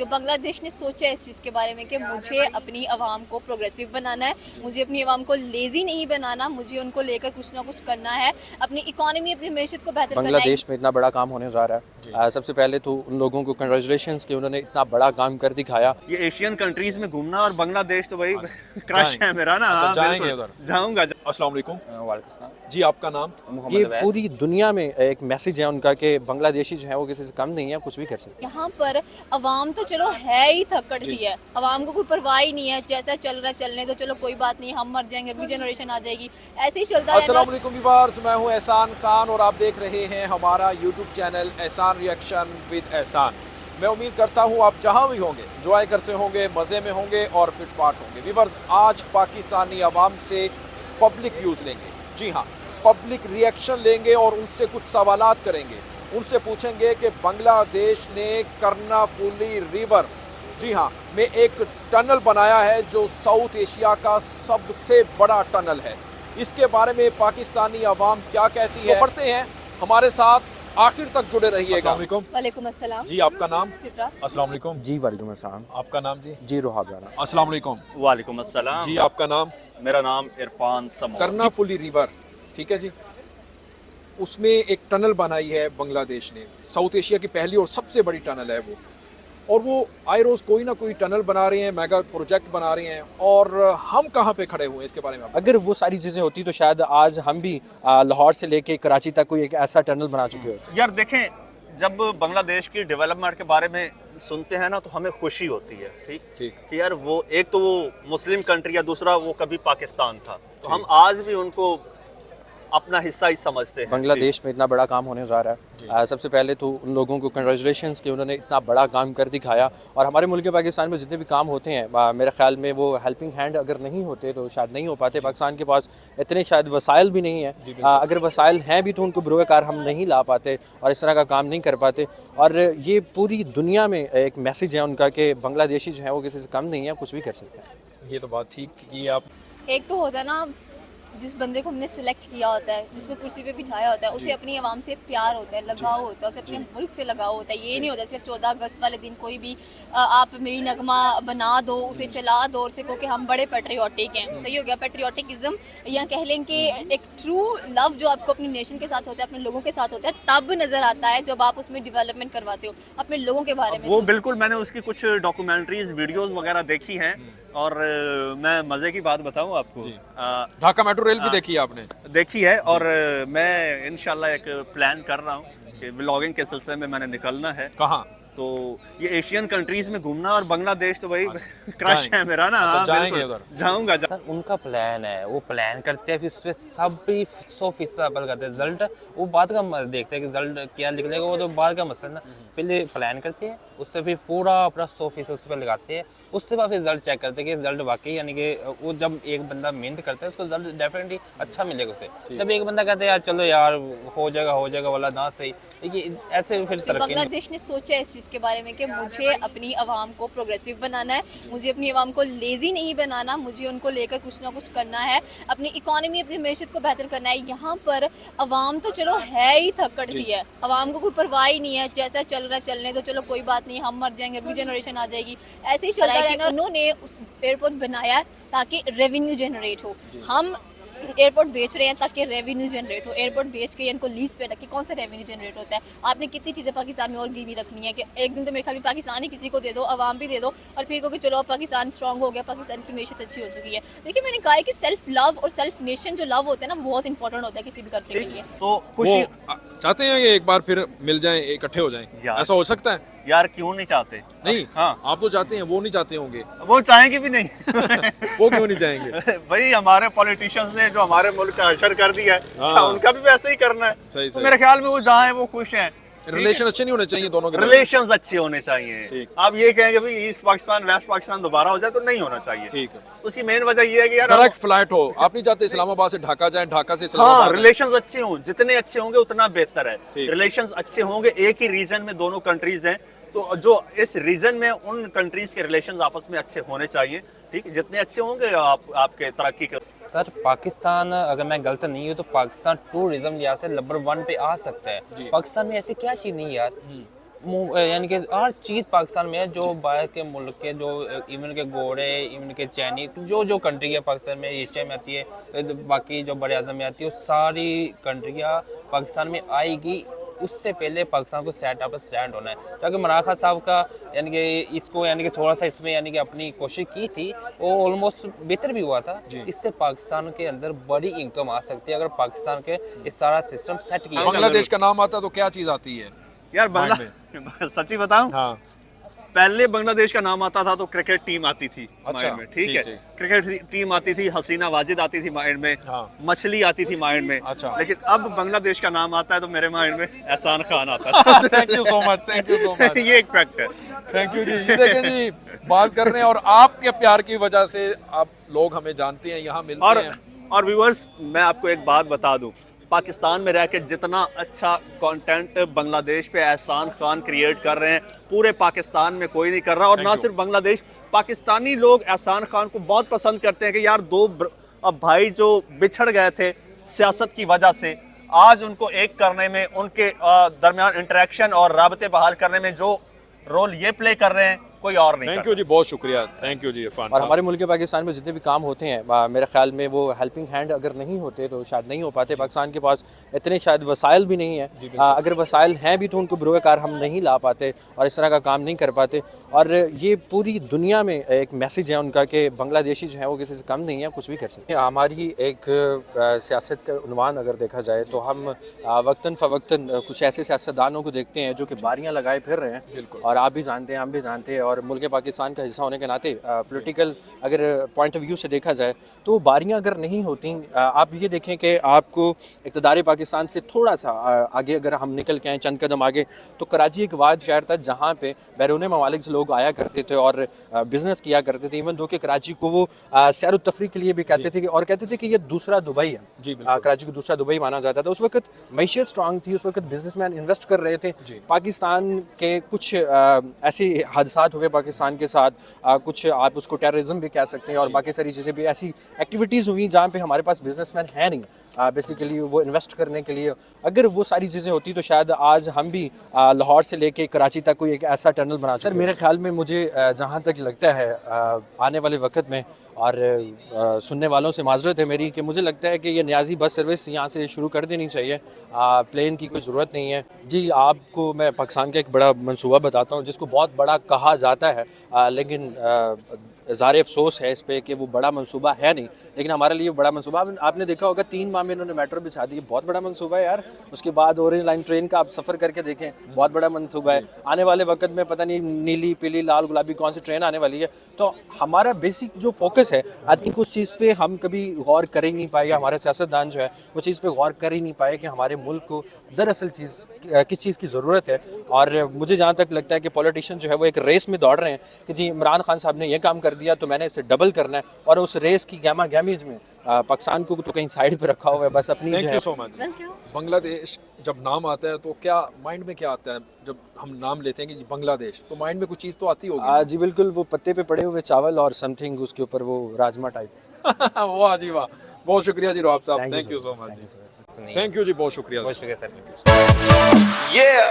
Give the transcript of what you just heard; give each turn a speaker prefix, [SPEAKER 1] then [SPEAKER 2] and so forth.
[SPEAKER 1] सकते हो। बांग्लादेश ने सोचा है इस चीज़ के बारे में कि मुझे अपनी आवाम को प्रोग्रेसिव बनाना है, मुझे अपनी आवाम को लेज़ी नहीं बनाना, मुझे उनको लेकर कुछ ना कुछ करना है, अपनी इकॉनमी अपनी मैशत को बेहतर करना है।
[SPEAKER 2] बांग्लादेश में इतना बड़ा काम होने जा रहा है। सबसे पहले तो उन लोगों को कंग्रेचुलेशंस कि उन्होंने इतना बड़ा काम कर दिखाया।
[SPEAKER 3] ये एशियन कंट्रीज में घूमना और बांग्लादेश तो भाई क्रश है मेरा ना।
[SPEAKER 4] अच्छा,
[SPEAKER 3] हाँ,
[SPEAKER 4] जाएंगे
[SPEAKER 3] बिल्कुल।
[SPEAKER 4] उधर।
[SPEAKER 3] जाऊंगा।
[SPEAKER 4] अस्सलाम वालेकुम
[SPEAKER 5] वालेकुम
[SPEAKER 4] जी, आपका नाम?
[SPEAKER 2] ये पूरी दुनिया में एक मैसेज है उनका कि बांग्लादेशी जो है वो किसी से कम नहीं है, कुछ भी कर सकते हैं।
[SPEAKER 1] यहाँ पर अवाम तो चलो है ही थक्कड़ सी है, अवाम को कोई परवाह ही नहीं है, जैसा चल रहा है चलने तो चलो कोई बात नहीं, हम मर जाएंगे अगली जनरेशन आ जाएगी, ऐसे ही चलता
[SPEAKER 4] अस्सलाम
[SPEAKER 1] रहेगा।
[SPEAKER 4] वालेकुम व्यूअर्स, मैं हूं एहसान खान और आप देख रहे हैं हमारा यूट्यूब चैनल एहसान रिएक्शन विद एहसान। मैं उम्मीद करता हूं आप जहां भी होंगे एंजॉय करते होंगे, मज़े में होंगे और फिटफाट होंगे। व्यूअर्स, आज पाकिस्तानी अवाम से पब्लिक व्यूज़ लेंगे। जी हाँ, पब्लिक रिएक्शन लेंगे और उनसे कुछ सवालात करेंगे। उनसे पूछेंगे कि बांग्लादेश ने कर्नाफुली रिवर, जी हाँ, में एक टनल बनाया है जो साउथ एशिया का सबसे बड़ा टनल है। इसके बारे में पाकिस्तानी अवाम क्या कहती है, तो पढ़ते हैं, हमारे साथ आखिर तक जुड़े रहिएगा। अस्सलाम वालेकुम
[SPEAKER 1] वालेकुम अस्सलाम
[SPEAKER 4] जी, आपका नाम?
[SPEAKER 1] सित्रा।
[SPEAKER 4] अस्सलाम वालेकुम
[SPEAKER 2] जी वालेकुम अस्सलाम।
[SPEAKER 4] आपका नाम जी?
[SPEAKER 2] जी रोहाब राना।
[SPEAKER 4] अस्सलाम वालेकुम
[SPEAKER 3] वालेकुम अस्सलाम
[SPEAKER 4] जी, आपका नाम?
[SPEAKER 3] मेरा नाम इरफान समो।
[SPEAKER 4] कर्नाफुली रिवर, ठीक है जी, उसमें एक टनल बनाई है बांग्लादेश ने। साउथ एशिया की पहली और सबसे बड़ी टनल है वो, और वो आए रोज़ कोई ना कोई टनल बना रहे हैं, मेगा प्रोजेक्ट बना रहे हैं, और हम कहाँ पे खड़े हुए हैं इसके बारे में
[SPEAKER 2] अगर वो सारी चीज़ें होती तो शायद आज हम भी लाहौर से लेके कराची तक कोई एक ऐसा टनल बना चुके होते।
[SPEAKER 3] यार देखें, जब बांग्लादेश की डेवलपमेंट के बारे में सुनते हैं ना तो हमें खुशी होती है। ठीक कि यार वो एक तो वो मुस्लिम कंट्री है, दूसरा वो कभी पाकिस्तान था, तो हम आज भी उनको अपना हिस्सा ही समझते हैं।
[SPEAKER 2] बांग्लादेश में इतना बड़ा काम होने जा रहा है। सबसे पहले तो उन लोगों को कंग्रेचुलेशंस कि उन्होंने इतना बड़ा काम कर दिखाया। और हमारे मुल्क पाकिस्तान में जितने भी काम होते हैं, मेरे ख्याल में वो हेल्पिंग हैंड अगर नहीं होते तो शायद नहीं हो पाते। पाकिस्तान के पास इतने शायद वसाइल भी नहीं है, अगर वसाइल हैं भी तो उनको बरोकार हम नहीं ला पाते और इस तरह का काम नहीं कर पाते। और ये पूरी दुनिया में एक मैसेज है उनका कि बांग्लादेशी जो है वो किसी से कम नहीं है, कुछ भी कर सकते हैं।
[SPEAKER 4] ये तो बात ठीक की आप।
[SPEAKER 1] एक तो होता है ना, जिस बंदे को हमने सिलेक्ट किया होता है, जिसको कुर्सी पे बिठाया होता है, उसे अपनी आवाम से प्यार होता है, लगाव होता है, उसे अपने मुल्क से लगाव होता है। ये नहीं होता सिर्फ 14 अगस्त वाले दिन कोई भी आप मेरी नगमा बना दो, उसे चला दो और उसे कहो कि हम बड़े पेट्रियाटिक हैं। सही हो गया, पेट्रियाटिकिज्म, या कह लें कि एक ट्रू लव जो आपको अपनी नेशन के साथ होता है, अपने लोगों के साथ होता है, तब नज़र आता है जब आप उसमें डेवलपमेंट करवाते हो, अपने लोगों के बारे में
[SPEAKER 3] वो बिल्कुल, मैंने उसकी कुछ डॉक्यूमेंट्रीज वीडियोस वगैरह देखी हैं। और मैं मज़े की बात बताऊं आपको,
[SPEAKER 4] ढाका मेट्रो रेल भी देखी है आपने?
[SPEAKER 3] देखी है, और मैं इंशाल्लाह एक प्लान कर रहा हूं कि व्लॉगिंग के सिलसिले में मैंने निकलना है।
[SPEAKER 4] कहाँ?
[SPEAKER 3] तो ये एशियन कंट्रीज में घूमना और बांग्लादेश तो भाई क्रश है मेरा ना।
[SPEAKER 4] अच्छा,
[SPEAKER 3] हाँ,
[SPEAKER 4] जाएंगे
[SPEAKER 3] बिल्कुल।
[SPEAKER 4] उधर।
[SPEAKER 3] जाऊंगा।
[SPEAKER 5] सर उनका प्लान है, वो प्लान करते हैं, फिर उस पर सब भी 100% अमल करते हैं। रिजल्ट वो बाद का देखते हैं कि रिजल्ट क्या निकलेगा, वो तो बाद का मसला ना। पहले प्लान करते हैं, उससे फिर पूरा अपना 100% उस पर लगाते हैं, उससे बाद फिर रिजल्ट चेक करते हैं कि रिजल्ट वाकई, यानी कि वो जब एक बंदा मेहनत करता है उसको रिजल्ट डेफिनेटली अच्छा मिलेगा उसे। जब एक बंदा कहता है यार चलो यार हो जाएगा वाला ना सही, देखिए ऐसे फिर
[SPEAKER 1] तो
[SPEAKER 5] तरक्की।
[SPEAKER 1] बांग्लादेश ने सोचा है इस चीज़ के बारे में कि मुझे अपनी आवाम को प्रोग्रेसिव बनाना है, मुझे अपनी आवाम को लेज़ी नहीं बनाना, मुझे उनको लेकर कुछ ना कुछ करना है, अपनी इकॉनमी अपनी मैशत को बेहतर करना है। यहाँ पर अवाम तो चलो है ही थक्कड़ सी है, अवाम को कोई परवाह ही नहीं है, जैसा चल रहा है चलने तो चलो कोई बात नहीं, हम मर जाएंगे अगली जनरेशन आ जाएगी, ऐसे ही चलता रहेगा। उन्होंने उस एयरपोर्ट बनाया ताकि रेवेन्यू जनरेट हो। हम एयरपोर्ट बेच रहे हैं ताकि रेवेन्यू जनरेट हो। एयरपोर्ट बेच के इनको लीज पे रख के कौन सा रेवेन्यू जनरेट होता है? आपने कितनी चीज़ें पाकिस्तान में और गिरवी रखनी है कि एक दिन तो मेरे ख्याल में पाकिस्तान ही किसी को दे दो, अवाम भी दे दो, और फिर कहो कि चलो अब पाकिस्तान स्ट्रॉन्ग हो गया, पाकिस्तान की मैशत अच्छी हो चुकी है। देखिए, मैंने कहा है कि सेल्फ लव और सेल्फ नेशन जो लव होता है ना, बहुत इंपॉर्टेंट होता है किसी भी कंट्री के लिए।
[SPEAKER 3] तो खुशी
[SPEAKER 4] चाहते हैं कि एक बार फिर मिल जाएं, इकट्ठे हो जाएं, ऐसा हो सकता है?
[SPEAKER 3] यार क्यों नहीं चाहते?
[SPEAKER 4] नहीं,
[SPEAKER 3] हाँ,
[SPEAKER 4] आप तो चाहते हैं, वो नहीं चाहते होंगे।
[SPEAKER 3] वो चाहेंगे भी नहीं।
[SPEAKER 4] वो क्यों नहीं चाहेंगे?
[SPEAKER 3] भाई हमारे पॉलिटिशियंस ने जो हमारे मुल्क का हशर कर दिया है, क्या उनका भी वैसे ही करना है?
[SPEAKER 4] सही,
[SPEAKER 3] तो
[SPEAKER 4] सही।
[SPEAKER 3] मेरे ख्याल में वो जहाँ है वो खुश हैं।
[SPEAKER 4] रिलेशन अच्छे नहीं होने चाहिए दोनों के?
[SPEAKER 3] रिलेशंस अच्छे होने चाहिए।
[SPEAKER 4] ठीक।
[SPEAKER 3] आप ये कहेंगे भाई ईस्ट पाकिस्तान वेस्ट पाकिस्तान दोबारा हो जाए, तो नहीं होना चाहिए।
[SPEAKER 4] ठीक है।
[SPEAKER 3] उसकी मेन वजह ये है कि यार
[SPEAKER 4] डायरेक्ट फ्लाइट हो, आप नहीं चाहते इस्लामाबाद से ढाका जाए, ढाका से
[SPEAKER 3] हाँ,
[SPEAKER 4] इस्लामाबाद?
[SPEAKER 3] रिलेशंस अच्छे हों, जितने अच्छे होंगे उतना बेहतर है।
[SPEAKER 4] ठीक।
[SPEAKER 3] रिलेशंस अच्छे होंगे, एक ही रीजन में दोनों कंट्रीज हैं, तो जो इस रीजन में उन कंट्रीज के रिलेशंस आपस में अच्छे होने चाहिए। ठीक, जितने अच्छे होंगे आपके तरक्की के।
[SPEAKER 5] सर पाकिस्तान, अगर मैं गलत नहीं हूँ तो पाकिस्तान टूरिज्म लिहाज से नंबर 1 पे आ सकता है। पाकिस्तान में ऐसी क्या चीज़ नहीं यार, यानी कि हर चीज़ पाकिस्तान में है, जो बाहर के मुल्क के जो इवन के गोरे, इवन के चैनी, जो कंट्री है पाकिस्तान में एशिया में आती है, बाकी जो बड़े आज़म में आती है, वो सारी कंट्रियाँ पाकिस्तान में आएगी, उससे पहले पाकिस्तान को स्टैंड होना है। ताकि इमरान खान साहब का यानी कि इसको यानी कि थोड़ा सा इसमें यानी कि अपनी कोशिश की थी, वो ऑलमोस्ट बेहतर भी हुआ था। इससे पाकिस्तान के अंदर बड़ी इनकम आ सकती है अगर पाकिस्तान के इस सारा सिस्टम सेट किया।
[SPEAKER 4] बांग्लादेश का नाम आता तो क्या चीज आती है
[SPEAKER 3] यार
[SPEAKER 4] माइंड
[SPEAKER 3] सच्ची बताऊं,
[SPEAKER 4] हाँ
[SPEAKER 3] पहले बांग्लादेश का नाम आता था तो क्रिकेट टीम आती थी
[SPEAKER 4] अच्छा,
[SPEAKER 3] माइंड में, ठीक
[SPEAKER 4] ठीक,
[SPEAKER 3] है।
[SPEAKER 4] ठीक।
[SPEAKER 3] क्रिकेट टीम आती थी, हसीना वाजिद आती थी माइंड में,
[SPEAKER 4] हाँ।
[SPEAKER 3] मछली आती थी माइंड में।
[SPEAKER 4] अच्छा।
[SPEAKER 3] लेकिन अब बांग्लादेश का नाम आता है तो मेरे माइंड में एहसान खान आता है।
[SPEAKER 4] Thank you so much, thank you so much,
[SPEAKER 3] ये एक फैक्ट है।
[SPEAKER 4] थैंक यू जी। ये देखें जी, बात कर रहे हैं और आपके प्यार की वजह से आप लोग हमें जानते हैं, यहाँ मिलते हैं।
[SPEAKER 3] और व्यूअर्स, मैं आपको एक बात बता दूं, पाकिस्तान में रह के जितना अच्छा कंटेंट बांग्लादेश पे एहसान खान क्रिएट कर रहे हैं, पूरे पाकिस्तान में कोई नहीं कर रहा। और ना सिर्फ बांग्लादेश, पाकिस्तानी लोग एहसान खान को बहुत पसंद करते हैं कि यार अब भाई जो बिछड़ गए थे सियासत की वजह से, आज उनको एक करने में, उनके दरमियान इंटरेक्शन और राबते बहाल करने में जो रोल ये प्ले कर रहे हैं, कोई और नहीं।
[SPEAKER 4] थैंक यू जी, बहुत शुक्रिया, थैंक यू जी इरफान
[SPEAKER 2] और
[SPEAKER 4] साहब।
[SPEAKER 2] हमारे मुल्क पाकिस्तान में जितने भी काम होते हैं, मेरे ख्याल में वो हेल्पिंग हैंड अगर नहीं होते तो शायद नहीं हो पाते। पाकिस्तान के पास इतने शायद वसाइल भी नहीं है, अगर वसाइल हैं भी तो उनको बरूकार हम नहीं ला पाते और इस तरह का काम नहीं कर पाते। और ये पूरी दुनिया में एक मैसेज है उनका कि बांग्लादेशी जो है वो किसी से कम नहीं है, कुछ भी कर सकते हैं। हमारी एक सियासत का उन्वान अगर देखा जाए तो हम वक्तन फ़वक्तन कुछ ऐसे सियासतदानों को देखते हैं जो कि बारियाँ लगाए फिर रहे हैं, और आप भी जानते हैं, हम भी जानते हैं, और मुल्क पाकिस्तान का हिस्सा होने के नाते पॉलिटिकल अगर पॉइंट ऑफ व्यू से देखा जाए तो बारियां अगर नहीं होती, आप ये देखें कि आपको इक़्तिदार पाकिस्तान से थोड़ा सा आगे अगर हम निकल के आए, चंद कदम आगे, तो कराची एक वाद शहर था जहाँ पे बैरून ममालिक से लोग आया करते थे और बिज़नेस किया करते थे। इवन दो कि कराची को वो सैर तफरी के लिए भी कहते थे और कहते थे कि ये दूसरा दुबई है।
[SPEAKER 4] जी,
[SPEAKER 2] कराची को दूसरा दुबई माना जाता था। उस वक्त मैशियत स्ट्रांग थी, उस वक्त बिजनेसमैन इन्वेस्ट कर रहे थे। पाकिस्तान के कुछ ऐसे हादसात हुए पाकिस्तान के साथ, कुछ आप उसको टेररिज्म भी कह सकते हैं और बाकी सारी चीज़ें भी, ऐसी एक्टिविटीज़ हुई जहाँ पे हमारे पास बिजनेसमैन है नहीं बेसिकली वो इन्वेस्ट करने के लिए। अगर वो सारी चीज़ें होती तो शायद आज हम भी लाहौर से लेके कराची तक कोई एक ऐसा टनल बना। सर मेरे ख्याल में मुझे जहाँ तक लगता है आने वाले वक्त में, और सुनने वालों से माजरत है मेरी, कि मुझे लगता है कि ये न्याजी बस सर्विस यहाँ से शुरू कर देनी चाहिए। प्लेन की कोई ज़रूरत नहीं है जी। आपको मैं पाकिस्तान का एक बड़ा मंसूबा बताता हूँ जिसको बहुत बड़ा कहा जाता है, लेकिन ज़ारे अफसोस है इस पर कि वो बड़ा मंसूबा है नहीं, लेकिन हमारे लिए बड़ा मंसूबा। आपने देखा होगा 3 माह में इन्होंने मेट्रो बिछा दी, बहुत बड़ा मंसूबा है यार। उसके बाद ऑरेंज लाइन ट्रेन का आप सफ़र करके देखें, बहुत बड़ा मंसूबा है। आने वाले वक्त में पता नहीं नीली पीली लाल गुलाबी कौन सी ट्रेन आने वाली है। तो हमारा बेसिक जो फोकस है, आई थिंक उस चीज़ पे हम कभी गौर कर ही नहीं पाए, हमारे सियासतदान जो है वो चीज़ पे गौर कर ही नहीं पाए कि हमारे मुल्क को दरअसल किस चीज़ की ज़रूरत है। और मुझे जहाँ तक लगता है कि पॉलिटिशियन जो है वो एक रेस में दौड़ रहे हैं कि जी इमरान खान साहब ने ये काम कर दिया तो मैंने इससे डबल करना है, और उस रेस की गहमा गहमीज में पाकिस्तान को तो कहीं साइड पे रखा हुआ है बस अपनी।
[SPEAKER 4] Thank you so much. Bangladesh जब नाम आता है तो क्या माइंड में क्या आता है? जब हम नाम लेते हैं कि जी बांग्लादेश, तो माइंड में कुछ चीज़ तो आती होगी।
[SPEAKER 2] जी बिल्कुल, वो पत्ते पे पड़े हुए चावल और समथिंग उसके ऊपर वो राजमा टाइप।
[SPEAKER 4] वाह जी वाह, बहुत शुक्रिया जी रॉब साहब, थैंक यू सो मच जी, थैंक यू जी, बहुत शुक्रिया,
[SPEAKER 5] बहुत शुक्रिया सर।
[SPEAKER 6] Yeah.